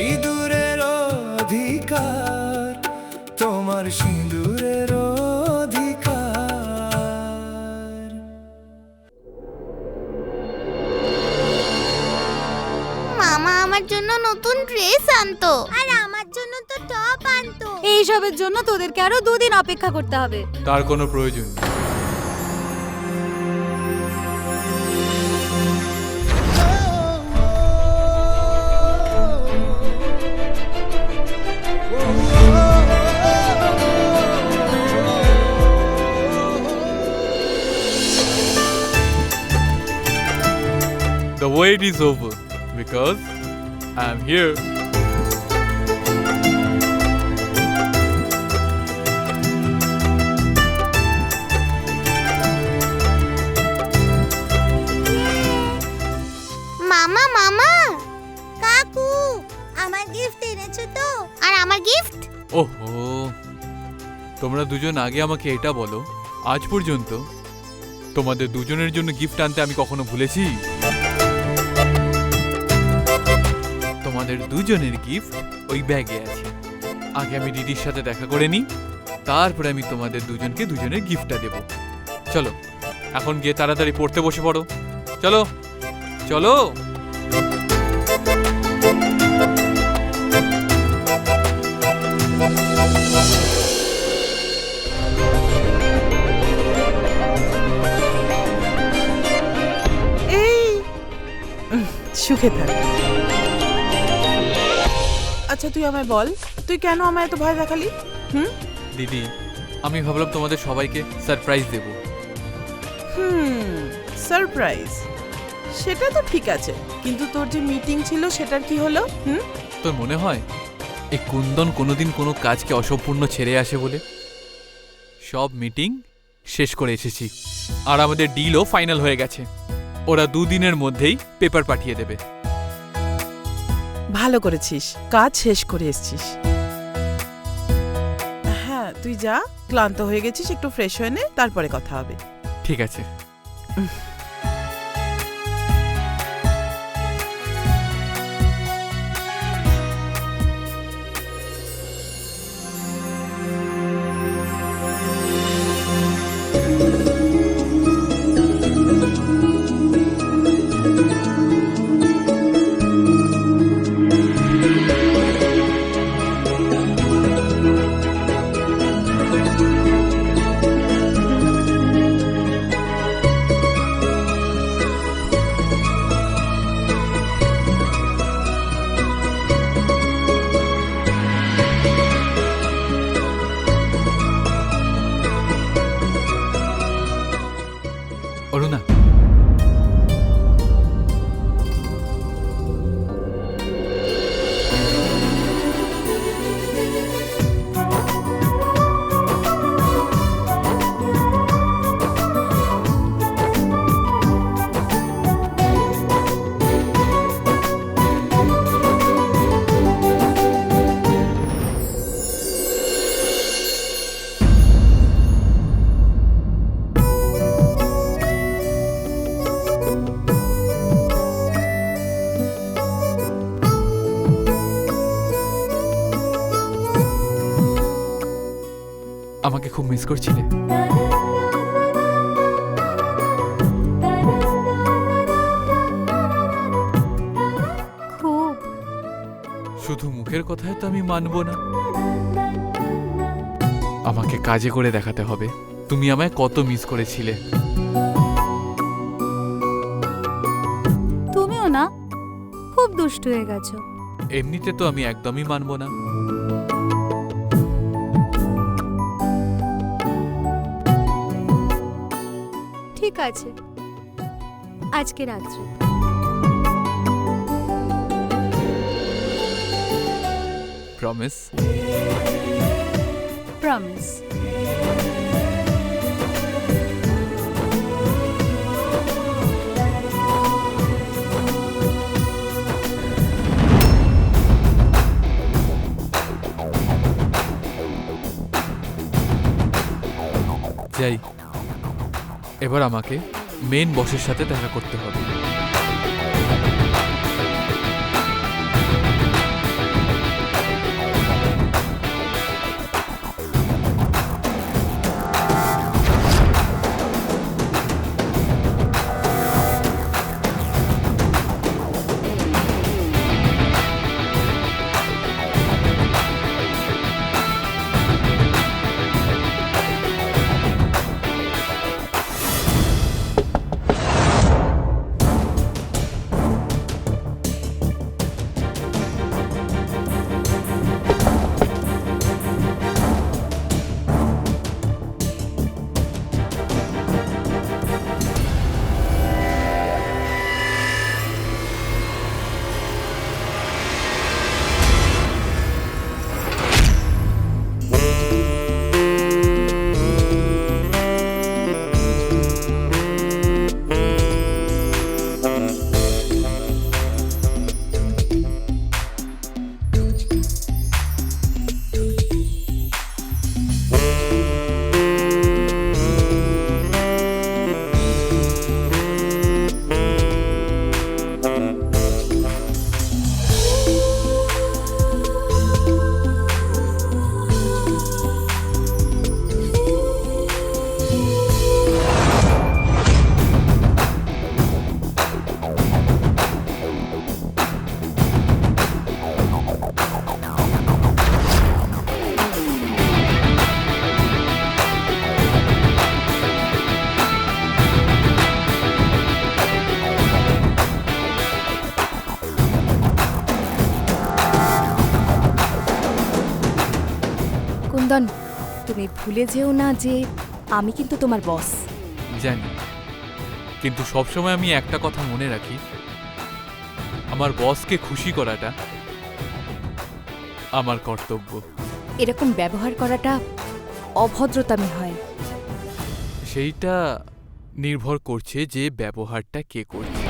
সিঁদুরের অধিকার, তোমার সিঁদুরের অধিকার। মামা আমার জন্য নতুন ড্রেস আনতো, আর আমার জন্য তো টপ আনতো। এইসবের জন্য তোদেরকে আরো 2 দিন অপেক্ষা করতে হবে। তার কোনো প্রয়োজন নেই। The wait is over because I'm here. মামা মামা, কাকু আমার গিফট এনেছো তো? আর আমার গিফট? ওহো, তোমরা দুজন আগে আমাকে এটা বলো, আজ পর্যন্ত তোমাদের দুজনের জন্য গিফট আনতে আমি কখনো ভুলেছি? তোমাদের দুজনের গিফট ওই ব্যাগে আছে। আগে আমি দিদির সাথে দেখা করে নিই, তারপরে আমি তোমাদের দুজনকে দুজনের গিফটটা দেব। চলো এখন গিয়ে তাড়াতাড়ি পড়তে বসে পড়ো। চলো চলো। সুখে থাক। আচ্ছা তুই আমায় বল, তুই কেন আমায় এত ভয় দেখালি? দিদি, আমি ভাবলাম তোমাদের সবাইকে সারপ্রাইজ দেব। সারপ্রাইজ? সেটা তো ঠিক আছে, কিন্তু তোর যে মিটিং ছিল সেটার কি হলো? তোর মনে হয় এই কুন্দন কোনোদিন কোনো কাজকে অসম্পূর্ণ ছেড়ে আসে বলে? সব মিটিং শেষ করে এসেছি, আর আমাদের ডিলও ফাইনাল হয়ে গেছে। ওরা 2 দিনের মধ্যেই পেপার পাঠিয়ে দেবে। ভালো করেছিস, কাজ শেষ করে এসেছিস। হ্যাঁ তুই যা, ক্লান্ত হয়ে গেছিস, একটু ফ্রেশ হয়ে নে, তারপরে কথা হবে। ঠিক আছে। অরুণা, আমাকে খুব মিস করছিলে? খুব। শুধু মুখের কথায় তো আমি মানব না, আমাকে কাজে করে দেখাতে হবে তুমি আমায় কত মিস করেছিলে। তুমিও না খুব দুষ্ট হয়ে গেছো। এমনিতে তো আমি একদমই মানব না। ঠিক আছে, আজকে রাত্রে। প্রমিস? প্রমিস। যাই, এবার আমাকে মেন বসের সাথে দেখা করতে হবে। কুন্দন, তুমি ভুলে যেও না যে আমি কিন্তু তোমার বস। জানি, কিন্তু সবসময় আমি একটা কথা মনে রাখি, আমার বসকে খুশি করাটা আমার কর্তব্য। এরকম ব্যবহার করাটা অভদ্রতামি হয়। সেইটা নির্ভর করছে যে ব্যবহারটা কে করছে।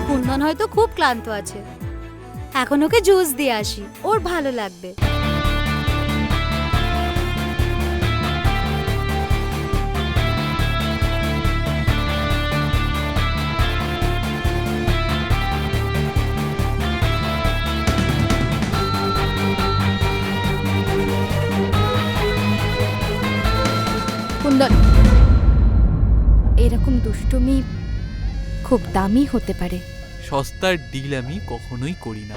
কুন্দন হয়তো খুব ক্লান্ত আছে, এখন ওকে জুস দিয়ে আসি, ওর ভালো লাগবে। কুন্দন, এরকম দুষ্টুমি খুব দামি হতে পারে। সস্তার ডিল আমি কখনোই করি না।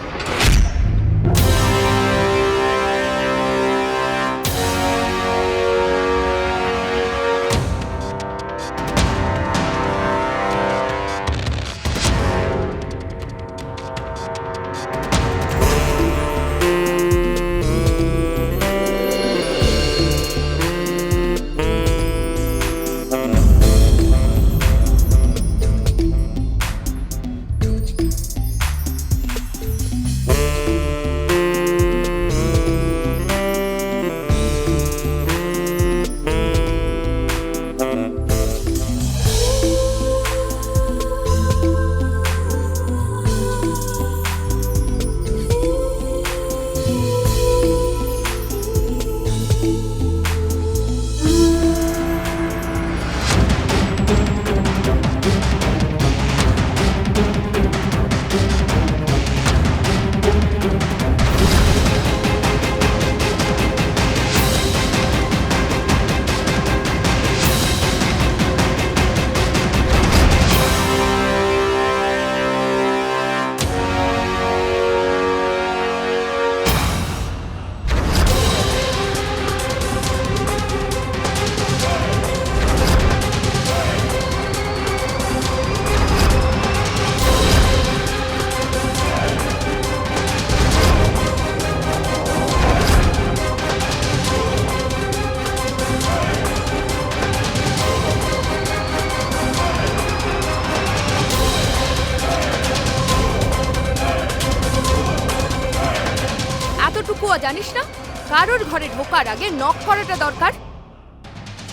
এতটুকুও জানিস না কারোর ঘরে ঢোকার আগে নক করাটা দরকার?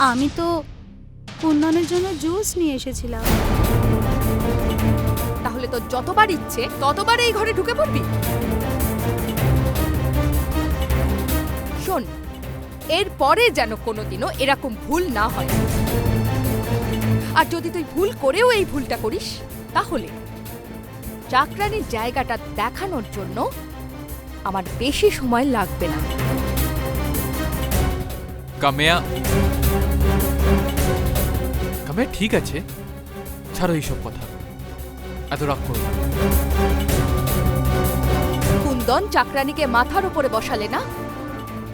আমি তো কুন্দনের জন্য জুস নিয়ে এসেছিলাম। তাহলে তো যতবার ইচ্ছে ততবার এই ঘরে ঢুকে পড়বি? শোন, এর পরে যেন কোনোদিনও এরকম ভুল না হয়। আর যদি তুই ভুল করেও এই ভুলটা করিস, তাহলে চাকরানির জায়গাটা দেখানোর জন্য আমার বেশি সময় লাগবে না। কামেয়া, কামেয়া ঠিক আছে, ছাড়ো এইসব কথা, এত রাগ করো না। কুন্দন চাকরানিকে মাথার উপরে বসালে না,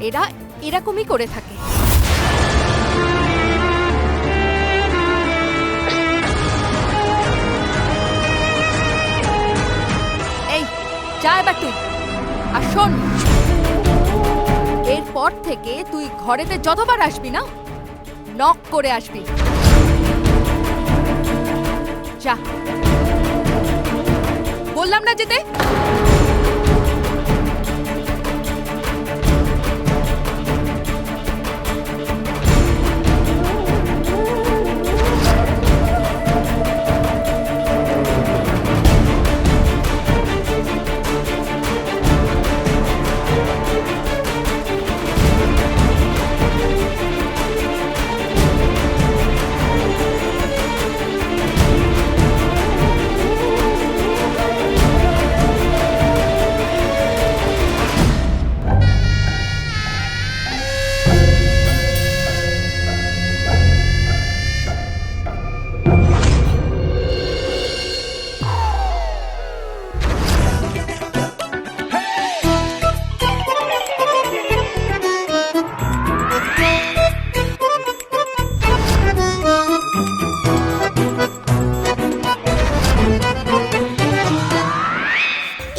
এরা এরকমই করে থাকে। এই যা এবার তুই। আর শোন, এরপর থেকে তুই ঘরেতে যতবার আসবি না, নক করে আসবি। যা, বললাম না যেতে।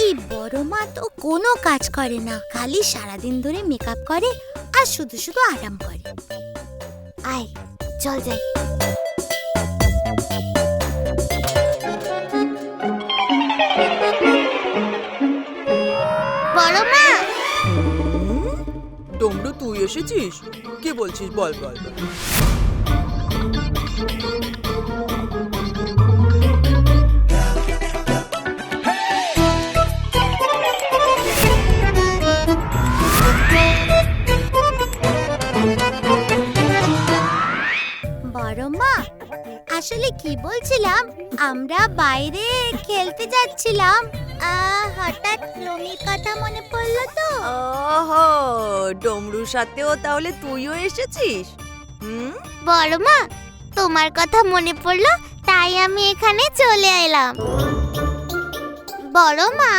এই বড় মা তো কোনো কাজ করে না, খালি সারাদিন ধরে মেকআপ করে আর শুধু শুধু আরাম করে। আয় চল যাই। বড় মা, ডমরু তুই এসেছিস? কি বলছিস বল বল বল। বড় মা আসলে কি বলছিলাম, আমরা বাইরে খেলতে যাচ্ছিলাম, হঠাৎ রমির কথা মনে পড়লো তো। ওহো, ডমরুর সাথেও তাহলে তুইও এসেছিস? বড় মা তোমার কথা মনে পড়লো, তাই আমি এখানে চলে এলাম। বড় মা,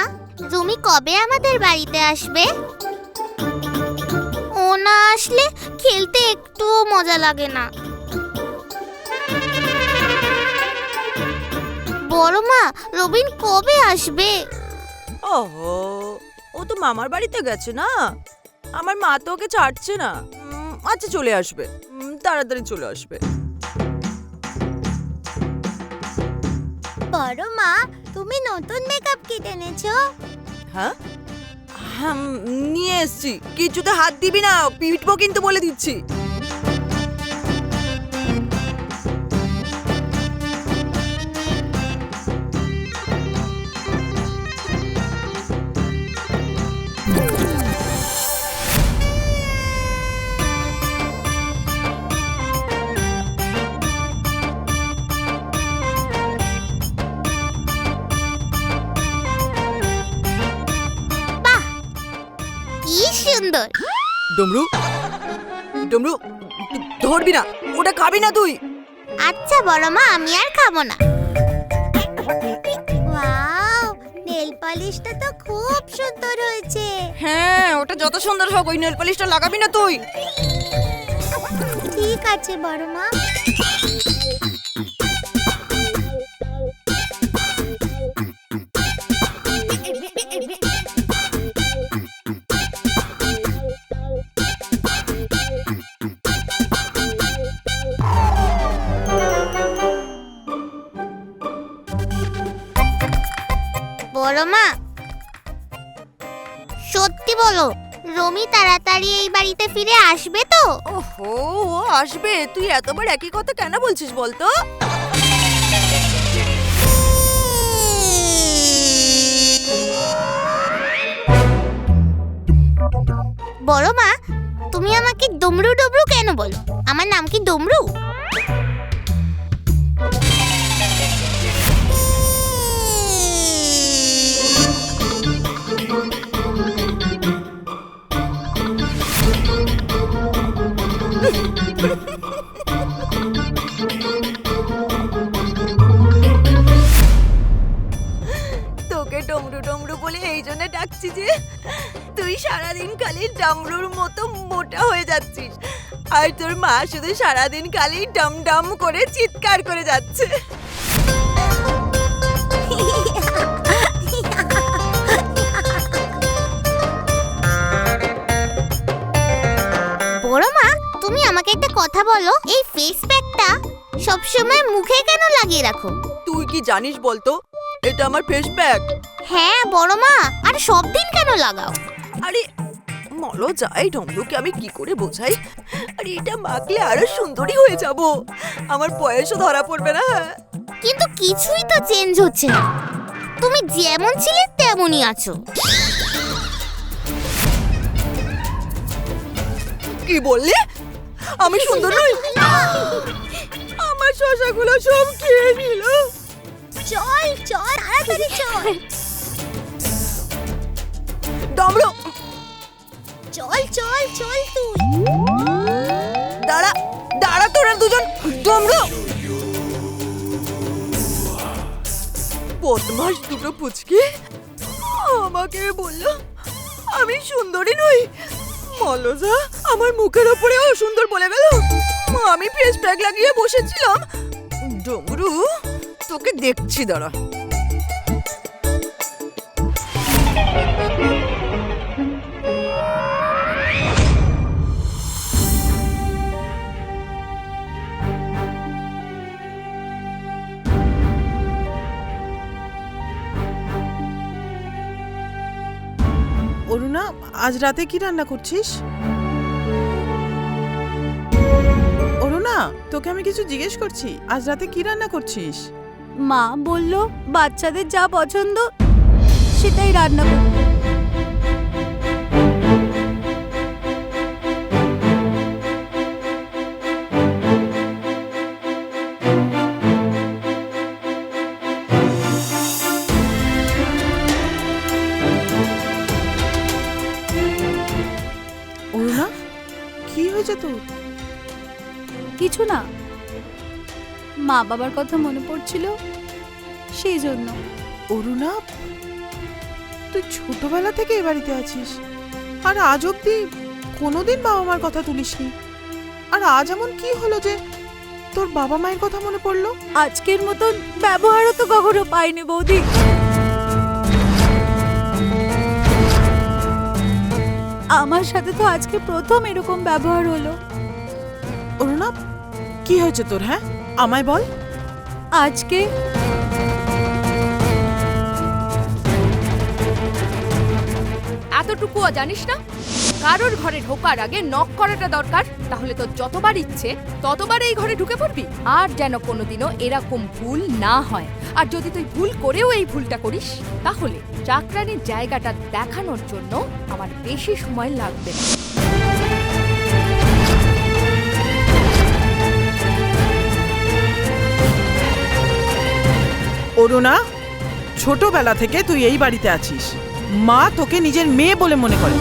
রুমি কবে আমাদের বাড়িতে আসবে? ও না আসলে খেলতে একটুও মজা লাগে না। বড় মা, রবিন কবে আসবে? ওহো, ও তো মামার বাড়িতে গেছে না, আমার মা তো ওকে ছাড়ছে না। আচ্ছা চলে আসবে, তাড়াতাড়ি চলে আসবে। বড় মা, তুমি নতুন মেকআপ কিট এনেছো? হ্যাঁ হ্যাঁ, নিয়ে এসছি। কিছুতে হাত দিবি না, পিটবো কিন্তু বলে দিচ্ছি। কি সুন্দর। ডমরু, ডমরু ধরবি না, ওটা খাবি না তুই। আচ্ছা বড় মা, আমি আর খাবো না। ওয়াও, নেল পলিশটা তো খুব সুন্দর হয়েছে। হ্যাঁ, ওটা যত সুন্দর হোক, ওই নেল পলিশটা লাগাবি না তুই। ঠিক আছে বড় মা। বড় মা, সত্যি বলো, রমি তাড়াতাড়ি এই বাড়িতে ফিরে আসবে তো? ওহো, ও আসবে। তুই এতবার একই কথা কেন বলছিস বলতো? বড় মা, তুমি আমাকে ডমরু ডমরু কেন বলো? আমার নাম কি ডমরু? তোকে ডমরু ডমরু বলে এই জন্য ডাকছি যে তুই সারাদিন খালি ডামরুর মতো মোটা হয়ে যাচ্ছিস, আর তোর মা শুধু সারাদিন খালি ডম ডম করে চিৎকার করে যাচ্ছে। বড় মা, তুমি আমাকে একটা কথা বলো, এই ফেস প্যাকটা সবসময় মুখে কেন লাগিয়ে রাখো? তুই কি জানিস বলতো, এটা আমার ফেস প্যাক। হ্যাঁ বড় মা, আর সব দিন কেন লাগাও? আরে মলো যাই, ডমরুকে আমি কি করে বোঝাই? আরে এটা মাখলে আরো সুন্দরী হয়ে যাব, আমার বয়সও ধরা পড়বে না। কিন্তু কিছুই তো চেঞ্জ হচ্ছে না, তুমি যেমন ছিলে তেমনই আছো। কি বললে? আমি সুন্দর নই? আমার শশাগুলো সব খেয়ে নিল। চল চল তাড়াতাড়ি চল। ডমরু চল চল চল তুই। দাঁড়া দাঁড়া তোরা দুজন। ডমরু বদমাস দুটো পুচকি আমাকে বলল আমি সুন্দরী নই। মলজা আমার মুখের ওপরে অসুন্দর বলে গেল। আমি ফেস প্যাক লাগিয়ে বসেছিলাম। ডমরু তোকে দেখছি, দাঁড়া। অরুণা, আজ রাতে কি রান্না করছিস? অরুণা, তোকে আমি কিছু জিজ্ঞেস করছি, আজ রাতে কি রান্না করছিস? মা বলল বাচ্চাদের যা পছন্দ সেটাই রান্না করতে। অরুণা, কি হয়েছে তোর? কিছু না, মা বাবার কথা মনে পড়ছিল সেই জন্য। অরুণা, তুই ছোটবেলা থেকে এ বাড়িতে আছিস, আর আজ অব্দি কোনোদিন বাবা মার কথা তুলিসনি। আর আজ এমন কি হলো যে তোর বাবা মায়ের কথা মনে পড়লো? আজকের মতন ব্যবহারও তো কখনো পাইনি বৌদি। আমার সাথে তো আজকে প্রথম এরকম ব্যবহার হলো। অরুণা, কি হয়েছে তোর? হ্যাঁ, আমায় বল। আজকে এতটুকুও জানিস না? কারোর ঘরে ঢোকার আগে নক করাটা দরকার, তাহলে তো যতবার ইচ্ছে ততবার এই ঘরে ঢুকে পড়বি। আর যেন কোনোদিনও এরকম ভুল না হয়। আর যদি তুই ভুল করেও এই ভুলটা করিস, তাহলে চাকরানির জায়গাটা দেখানোর জন্য আমার বেশি সময় লাগবে না। অরুণা, ছোটবেলা থেকে তুই এই বাড়িতে আছিস, মা তোকে নিজের মেয়ে বলে মনে করে।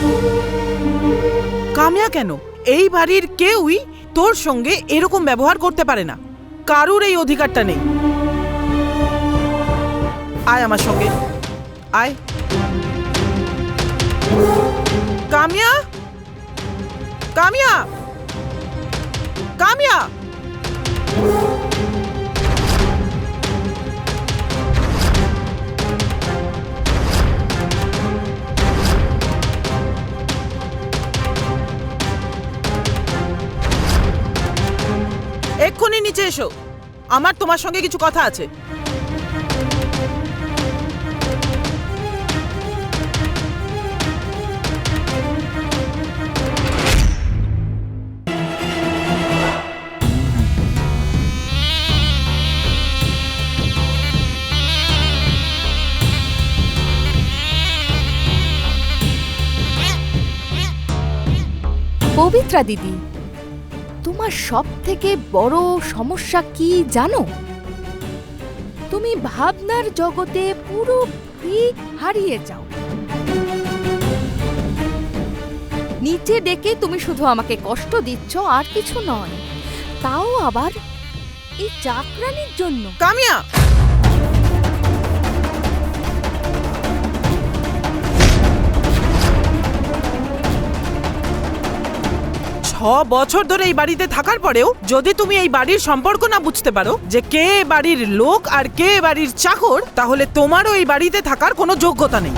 কামিয়া কেন, এই বাড়ির কেউই তোর সঙ্গে এরকম ব্যবহার করতে পারে না, কারুর এই অধিকারটা নেই। আয় আমার সঙ্গে, আয়। কামিয়া, কামিয়া, কামিয়া। এক্ষুনি নিচে এসো, আমার তোমার সঙ্গে কিছু কথা আছে। পবিত্রা দিদি, তোমার সব থেকে বড় সমস্যা কি জানো? তুমি ভাবনার জগতে পুরোপুরি হারিয়ে যাও। নিচে ডেকে তুমি শুধু আমাকে কষ্ট দিচ্ছ, আর কিছু নয়। তাও আবার এই চাকরানির জন্য। কামিয়া, 6 বছর ধরে এই বাড়িতে থাকার পরেও যদি তুমি এই বাড়ির সম্পর্ক না বুঝতে পারো যে কে বাড়ির লোক আর কে বাড়ির চাকর, তাহলে তোমারও এই বাড়িতে থাকার কোনো যোগ্যতা নেই।